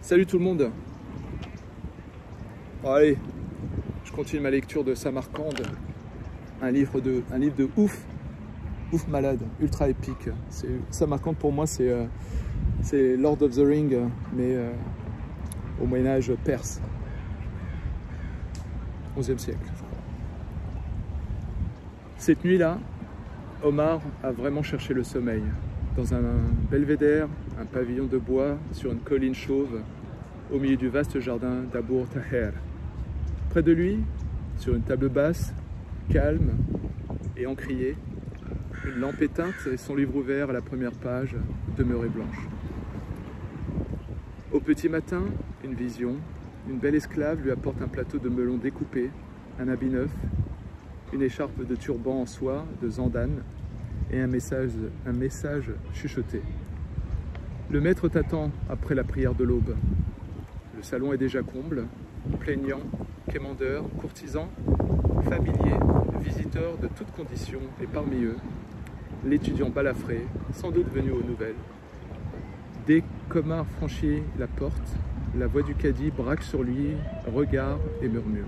Salut tout le monde. Bon, allez, je continue ma lecture de Samarcande, un livre de ouf malade, ultra épique. Samarcande pour moi c'est Lord of the Ring, mais au Moyen-Âge perse, 11e siècle. Cette nuit-là, Omar a vraiment cherché le sommeil. Dans un belvédère, un pavillon de bois sur une colline chauve, au milieu du vaste jardin d'Abour Taher. Près de lui, sur une table basse, calme et encriée, une lampe éteinte et son livre ouvert à la première page demeurait blanche. Au petit matin, une vision. Une belle esclave lui apporte un plateau de melons découpés, un habit neuf, une écharpe de turban en soie de Zandane et un message chuchoté. Le maître t'attend après la prière de l'aube. Le salon est déjà comble, plaignants, quémandeurs, courtisans, familiers, visiteurs de toutes conditions, et parmi eux, l'étudiant balafré, sans doute venu aux nouvelles. Dès qu'Omar franchit la porte, la voix du cadi braque sur lui, regard et murmure.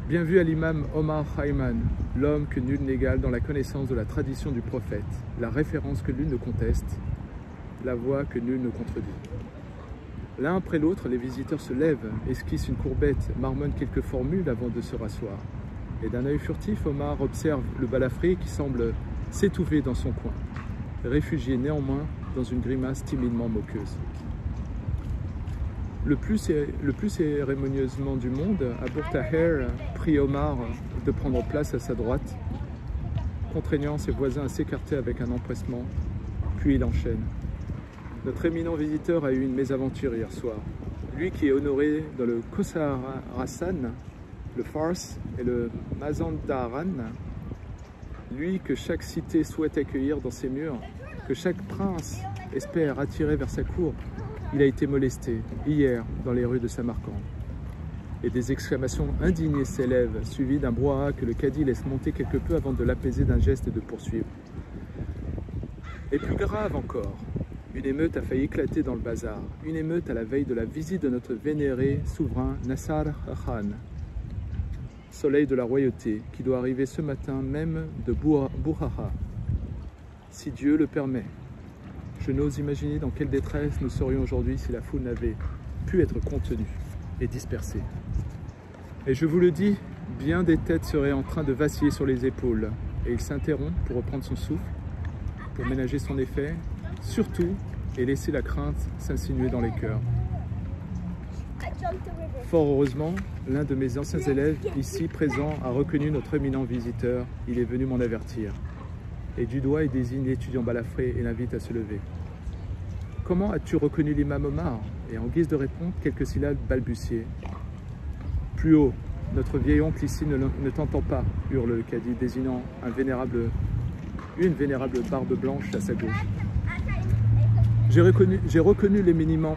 Bien vu à l'imam Omar Hayman, l'homme que nul n'égale dans la connaissance de la tradition du prophète, la référence que nul ne conteste, la voix que nul ne contredit. L'un après l'autre, les visiteurs se lèvent, esquissent une courbette, marmonnent quelques formules avant de se rasseoir. Et d'un œil furtif, Omar observe le balafré qui semble s'étouffer dans son coin, réfugié néanmoins dans une grimace timidement moqueuse. Le plus cérémonieusement du monde, Abour Taher prie Omar de prendre place à sa droite, contraignant ses voisins à s'écarter avec un empressement, puis il enchaîne. Notre éminent visiteur a eu une mésaventure hier soir. Lui qui est honoré dans le Kosarasan, le Fars et le Mazandaran, lui que chaque cité souhaite accueillir dans ses murs, que chaque prince espère attirer vers sa cour, il a été molesté hier dans les rues de Samarcande. Et des exclamations indignées s'élèvent, suivies d'un brouhaha que le cadi laisse monter quelque peu avant de l'apaiser d'un geste et de poursuivre. Et plus grave encore, une émeute a failli éclater dans le bazar, une émeute à la veille de la visite de notre vénéré souverain Nassar Khan, soleil de la royauté, qui doit arriver ce matin même de Bourhaha, si Dieu le permet. Je n'ose imaginer dans quelle détresse nous serions aujourd'hui si la foule n'avait pu être contenue et dispersée. Et je vous le dis, bien des têtes seraient en train de vaciller sur les épaules, et il s'interrompt pour reprendre son souffle, pour ménager son effet, surtout, et laisser la crainte s'insinuer dans les cœurs. Fort heureusement, l'un de mes anciens élèves, ici présent, a reconnu notre éminent visiteur. Il est venu m'en avertir. Et du doigt, il désigne l'étudiant balafré et l'invite à se lever. « Comment as-tu reconnu l'imam Omar ?» Et en guise de réponse, quelques syllabes balbutiées. « Plus haut, notre vieil oncle ici ne t'entend pas, » hurle le cadi, désignant une vénérable barbe blanche à sa gauche. J'ai reconnu l'éminent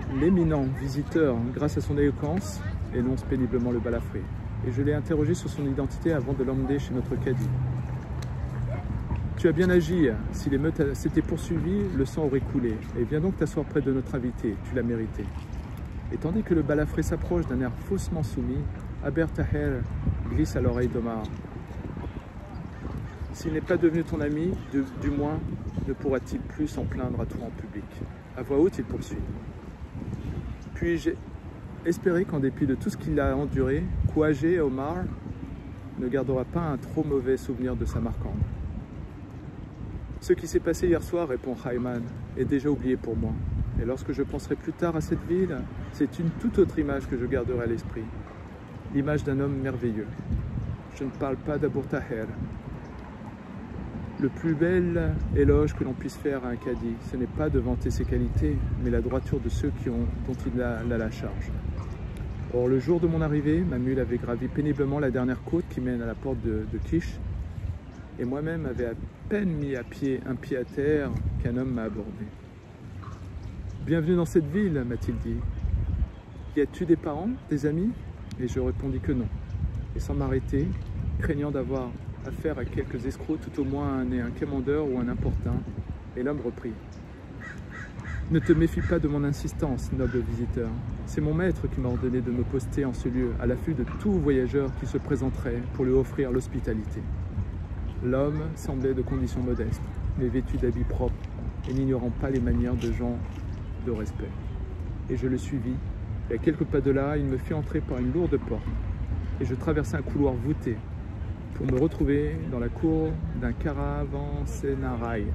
visiteur grâce à son éloquence, énonce péniblement le balafré, et je l'ai interrogé sur son identité avant de l'emmener chez notre cadi. Tu as bien agi, si l'émeute s'était poursuivie, le sang aurait coulé, et viens donc t'asseoir près de notre invité, tu l'as mérité. Et tandis que le balafré s'approche d'un air faussement soumis, Abour Taher glisse à l'oreille d'Omar. S'il n'est pas devenu ton ami, du moins ne pourra-t-il plus s'en plaindre à toi en public. À voix haute, il poursuit. Puis-je espérer qu'en dépit de tout ce qu'il a enduré, Kouagé Omar ne gardera pas un trop mauvais souvenir de Samarcande. Ce qui s'est passé hier soir, répond Hayman, est déjà oublié pour moi. Et lorsque je penserai plus tard à cette ville, c'est une toute autre image que je garderai à l'esprit. L'image d'un homme merveilleux. Je ne parle pas d'Abour Taher. Le plus bel éloge que l'on puisse faire à un cadi, ce n'est pas de vanter ses qualités, mais la droiture de ceux dont il a la charge. Or, le jour de mon arrivée, ma mule avait gravi péniblement la dernière côte qui mène à la porte de Kish, et moi-même avais à peine mis un pied à terre qu'un homme m'a abordé. « Bienvenue dans cette ville, m'a-t-il dit. Y as-tu des parents, des amis ?» Et je répondis que non. Et sans m'arrêter, craignant d'avoir affaire à quelques escrocs, tout au moins un quémandeur ou un importun, et l'homme reprit. Ne te méfie pas de mon insistance, noble visiteur. C'est mon maître qui m'a ordonné de me poster en ce lieu, à l'affût de tout voyageur qui se présenterait pour lui offrir l'hospitalité. L'homme semblait de condition modeste, mais vêtu d'habits propres et n'ignorant pas les manières de gens de respect. Et je le suivis, et à quelques pas de là, il me fit entrer par une lourde porte, et je traversai un couloir voûté, pour me retrouver dans la cour d'un caravansérail,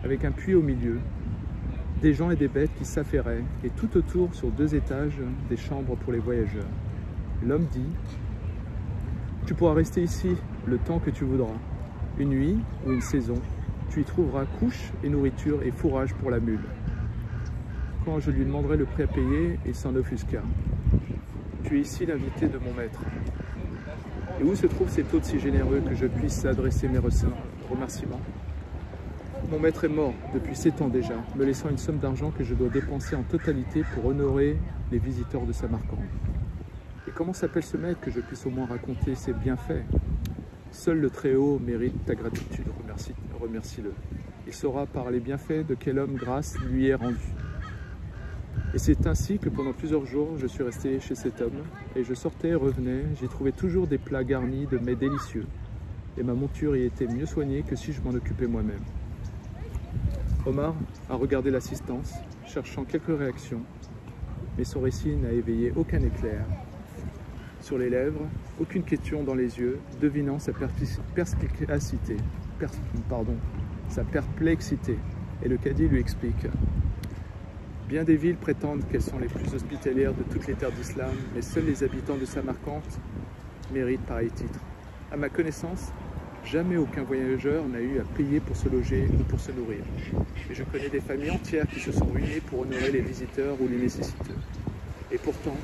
avec un puits au milieu, des gens et des bêtes qui s'affairaient, et tout autour, sur 2 étages, des chambres pour les voyageurs. L'homme dit « Tu pourras rester ici le temps que tu voudras. Une nuit ou une saison, tu y trouveras couche et nourriture et fourrage pour la mule. » Quand je lui demanderai le prix à payer, il s'en offusqua. « Tu es ici l'invité de mon maître. Et où se trouve cet hôte si généreux que je puisse adresser mes remerciements ? Mon maître est mort depuis 7 ans déjà, me laissant une somme d'argent que je dois dépenser en totalité pour honorer les visiteurs de Samarcande. Et comment s'appelle ce maître que je puisse au moins raconter ses bienfaits? Seul le Très-Haut mérite ta gratitude, remercie-le. Il saura par les bienfaits de quel homme grâce lui est rendue. Et c'est ainsi que pendant plusieurs jours, je suis resté chez cet homme, et je sortais et revenais, j'y trouvais toujours des plats garnis de mets délicieux, et ma monture y était mieux soignée que si je m'en occupais moi-même. Omar a regardé l'assistance, cherchant quelques réactions, mais son récit n'a éveillé aucun éclair. Sur les lèvres, aucune question dans les yeux, devinant sa perplexité. Et le cadi lui explique. Bien des villes prétendent qu'elles sont les plus hospitalières de toutes les terres d'islam, mais seuls les habitants de Samarcande méritent pareil titre. À ma connaissance, jamais aucun voyageur n'a eu à payer pour se loger ou pour se nourrir. Et je connais des familles entières qui se sont ruinées pour honorer les visiteurs ou les nécessiteux. Et pourtant,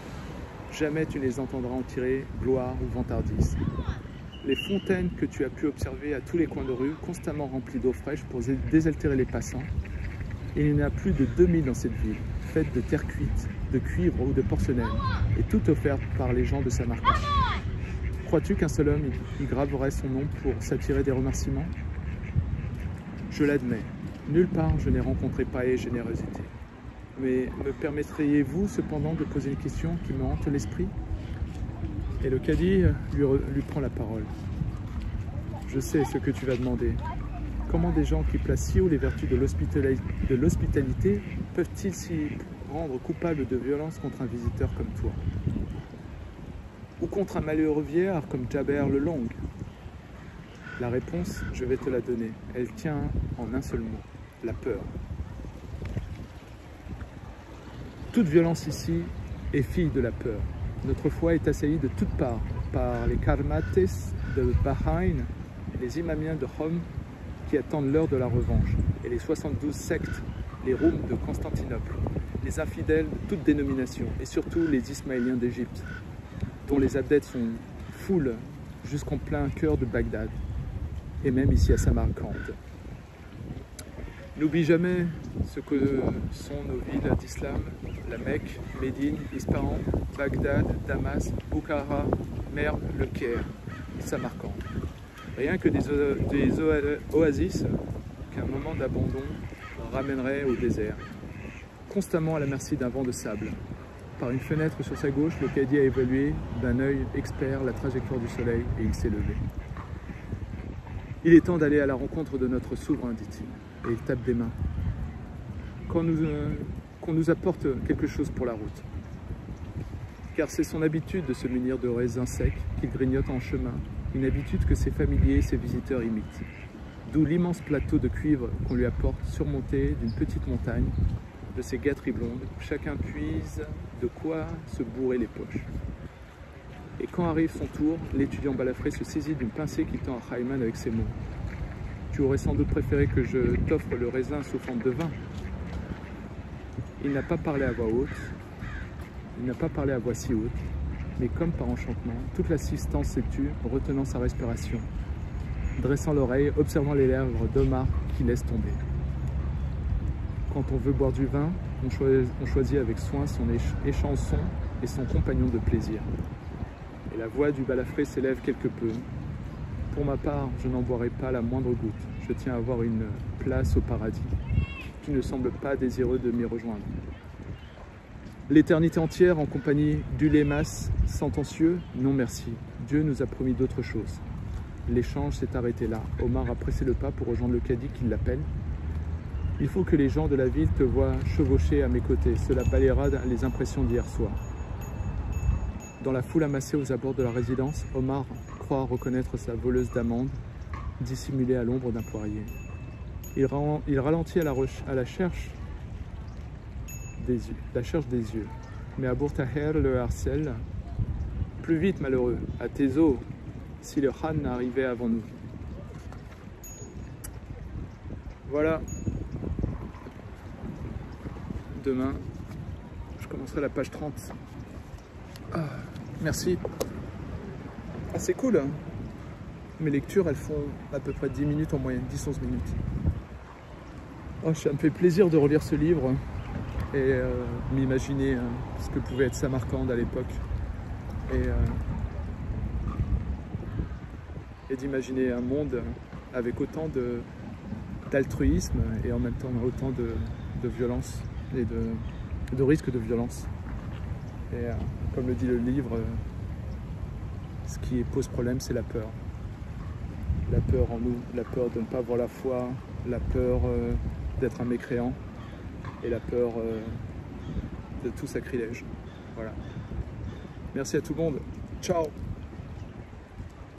jamais tu ne les entendras en tirer gloire ou vantardise. Les fontaines que tu as pu observer à tous les coins de rue, constamment remplies d'eau fraîche pour désaltérer les passants, il y en a plus de 2000 dans cette ville, faites de terre cuite, de cuivre ou de porcelaine, et toutes offertes par les gens de Samarcande. Crois-tu qu'un seul homme y graverait son nom pour s'attirer des remerciements? Je l'admets, nulle part je n'ai rencontré pareille générosité. Mais me permettriez-vous cependant de poser une question qui me hante l'esprit? Et le cadi lui prend la parole. Je sais ce que tu vas demander. Comment des gens qui placent si haut les vertus de l'hospitalité peuvent-ils s'y rendre coupables de violence contre un visiteur comme toi? Ou contre un malheureux vieillard comme Jaber le Long? La réponse, je vais te la donner. Elle tient en un seul mot, la peur. Toute violence ici est fille de la peur. Notre foi est assaillie de toutes parts par les karmates de Bahreïn, les imamiens de Rome qui attendent l'heure de la revanche, et les 72 sectes, les Roums de Constantinople, les infidèles de toutes dénominations, et surtout les Ismaéliens d'Égypte, dont les adeptes sont foules jusqu'en plein cœur de Bagdad, et même ici à Samarcande. N'oublie jamais ce que sont nos villes d'islam, la Mecque, Médine, Ispahan, Bagdad, Damas, Bukhara, Merv, le Caire et Samarcande. Rien que des oasis qu'un moment d'abandon ramènerait au désert, constamment à la merci d'un vent de sable. Par une fenêtre sur sa gauche, le cadi a évalué d'un œil expert la trajectoire du soleil et il s'est levé. Il est temps d'aller à la rencontre de notre souverain, dit-il, et il tape des mains. Qu'on nous apporte quelque chose pour la route. Car c'est son habitude de se munir de raisins secs qu'il grignote en chemin, une habitude que ses familiers et ses visiteurs imitent. D'où l'immense plateau de cuivre qu'on lui apporte, surmonté d'une petite montagne, de ses gâteries blondes, où chacun puise de quoi se bourrer les poches. Et quand arrive son tour, l'étudiant balafré se saisit d'une pincée qu'il tend à Hayman avec ces mots. « Tu aurais sans doute préféré que je t'offre le raisin sous forme de vin ?» Il n'a pas parlé à voix haute, il n'a pas parlé à voix si haute, mais comme par enchantement, toute l'assistance s'est tue, retenant sa respiration, dressant l'oreille, observant les lèvres d'Omar qui laisse tomber. Quand on veut boire du vin, on choisit avec soin son échanson et son compagnon de plaisir. Et la voix du balafré s'élève quelque peu. Pour ma part, je n'en boirai pas la moindre goutte. Je tiens à avoir une place au paradis. qui ne semblent pas désireux de m'y rejoindre. L'éternité entière en compagnie d'ulémas sentencieux, non merci. Dieu nous a promis d'autres choses. L'échange s'est arrêté là. Omar a pressé le pas pour rejoindre le cadi qui l'appelle. Il faut que les gens de la ville te voient chevaucher à mes côtés. Cela balayera les impressions d'hier soir. Dans la foule amassée aux abords de la résidence, Omar croit reconnaître sa voleuse d'amandes, dissimulée à l'ombre d'un poirier. Il ralentit à la recherche des yeux. Mais Abu Taher le harcèle. « Plus vite, malheureux, à tes os, si le Khan arrivait avant nous. » Voilà. Demain, je commencerai la page 30. Ah, merci. Ah, c'est cool, hein. Mes lectures, elles font à peu près 10 minutes en moyenne, 10-11 minutes. Oh, ça me fait plaisir de relire ce livre et m'imaginer ce que pouvait être Samarcande à l'époque. Et d'imaginer un monde avec autant d'altruisme et en même temps autant de violence et de risque de violence. Et comme le dit le livre, ce qui pose problème, c'est la peur. La peur en nous, la peur de ne pas avoir la foi, la peur d'être un mécréant et la peur de tout sacrilège. Voilà. Merci à tout le monde. Ciao!